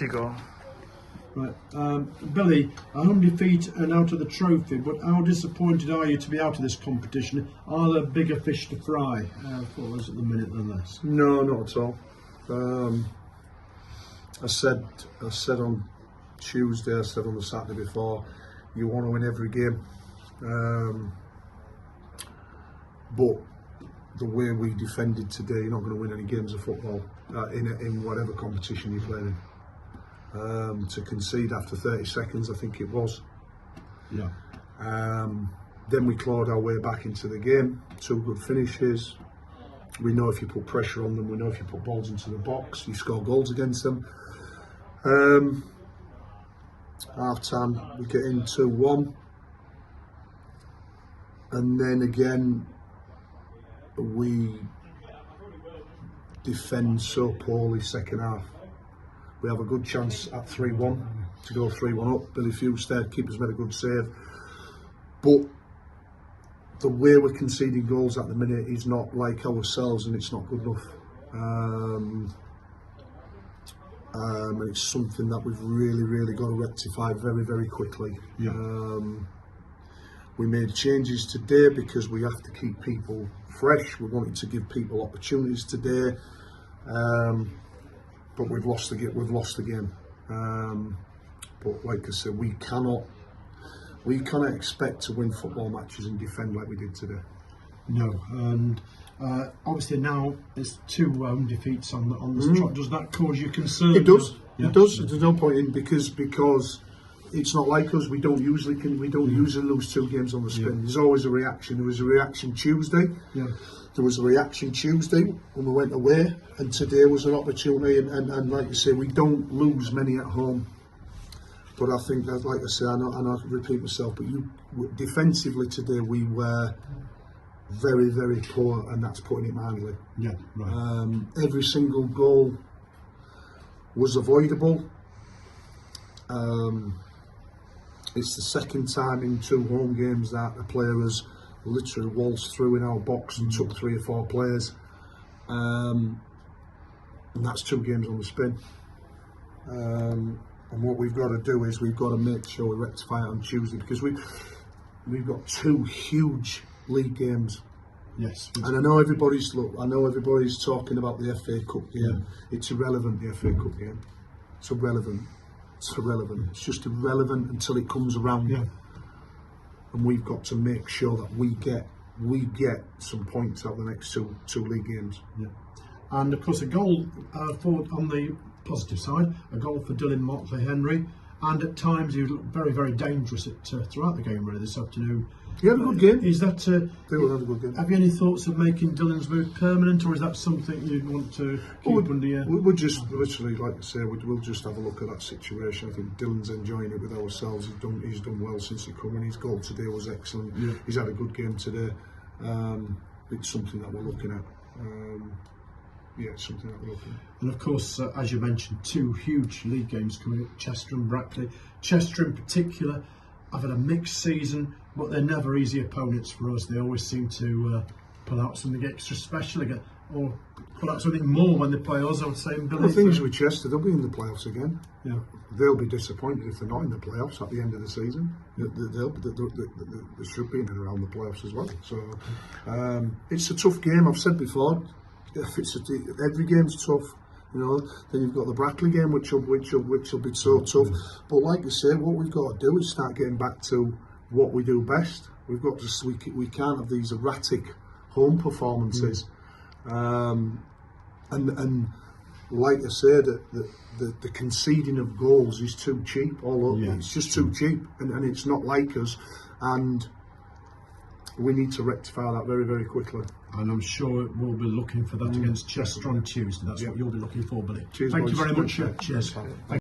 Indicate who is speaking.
Speaker 1: You go.
Speaker 2: Right, Billy, 100 feet and out of the trophy, but how disappointed are you to be out of this competition? Are there bigger fish to fry for us at the minute than this?
Speaker 3: No, not at all. I said on Tuesday, I said on the Saturday before, you want to win every game. But the way we defended today, you're not going to win any games of football in whatever competition you're playing in. To concede after 30 seconds, I think it was.
Speaker 2: Yeah.
Speaker 3: Then we clawed our way back into the game. 2 good finishes. We know if you put pressure on them, we know if you put balls into the box, you score goals against them. Half time, we get in 2-1. And then again, we defend so poorly second half. We have a good chance at 3-1 to go 3-1 up. Billy Fewstead, keeper's made a good save. But the way we're conceding goals at the minute is not like ourselves, and it's not good enough. And it's something that we've really got to rectify very, very quickly.
Speaker 2: Yeah.
Speaker 3: We made changes today because we have to keep people fresh. We wanted to give people opportunities today. But we've lost the game. But like I said, we cannot expect to win football matches and defend like we did today.
Speaker 2: No, and obviously now it's 2 defeats on the trot. Does that cause you concern?
Speaker 3: It does.
Speaker 2: Yeah.
Speaker 3: It does. There's no point in because it's not like us. We don't usually lose 2 games on the spin. There's always a reaction. There was a reaction Tuesday.
Speaker 2: Yeah.
Speaker 3: There was a reaction Tuesday when we went away, and today was an opportunity. And like you say, we don't lose many at home. But I think that, like I say, I know I repeat myself, but defensively today we were very poor, and that's putting it mildly.
Speaker 2: Yeah, right.
Speaker 3: Every single goal was avoidable. It's the second time in 2 home games that a player has literally waltzed through in our box and took 3 or 4 players, and that's 2 games on the spin. And what we've got to do is we've got to make sure we rectify it on Tuesday, because we've got 2 huge league games.
Speaker 2: Yes.
Speaker 3: And I know everybody's talking about the FA Cup game. Yeah. It's irrelevant, the FA Cup game. It's irrelevant. It's just irrelevant until it comes around.
Speaker 2: Yeah. And
Speaker 3: we've got to make sure that we get some points out of the next two league games.
Speaker 2: Yeah. And of course, a goal on the positive side, a goal for Dylan Motley-Henry, and at times he looked very dangerous throughout the game really this afternoon.
Speaker 3: He had a good game.
Speaker 2: Is that?
Speaker 3: They will have a good game.
Speaker 2: Have you any thoughts of making Dylan's move permanent, or is that something you'd want to keep under your?
Speaker 3: We'll just literally, like I say, we'll just have a look at that situation. I think Dylan's enjoying it with ourselves. He's done well since he come in. His goal today was excellent. Yeah. He's had a good game today. It's something that we're looking at. It's something that we're looking at.
Speaker 2: And of course, as you mentioned, 2 huge league games coming up: Chester and Brackley. Chester in particular, I've had a mixed season, but they're never easy opponents for us. They always seem to pull out something extra special again, or pull out something more when they play us. I would say.
Speaker 3: The thing is with Chester, they'll be in the playoffs again.
Speaker 2: Yeah.
Speaker 3: They'll be disappointed if they're not in the playoffs at the end of the season. They should be in and around the playoffs as well. So it's a tough game. I've said before, every game's tough. You know, then you've got the Brackley game, which will be so tough. But like I say, what we've got to do is start getting back to what we do best. We've got to we can't have these erratic home performances. And like I said, the conceding of goals is too cheap all over. Yeah. It's just too cheap, and it's not like us. And we need to rectify that very quickly.
Speaker 2: And I'm sure we'll be looking for that against Chester on Tuesday. That's what you'll be looking for, Billy.
Speaker 3: Cheers,
Speaker 2: Thank
Speaker 3: boys.
Speaker 2: you very much.
Speaker 3: Cheers.
Speaker 2: Cheers.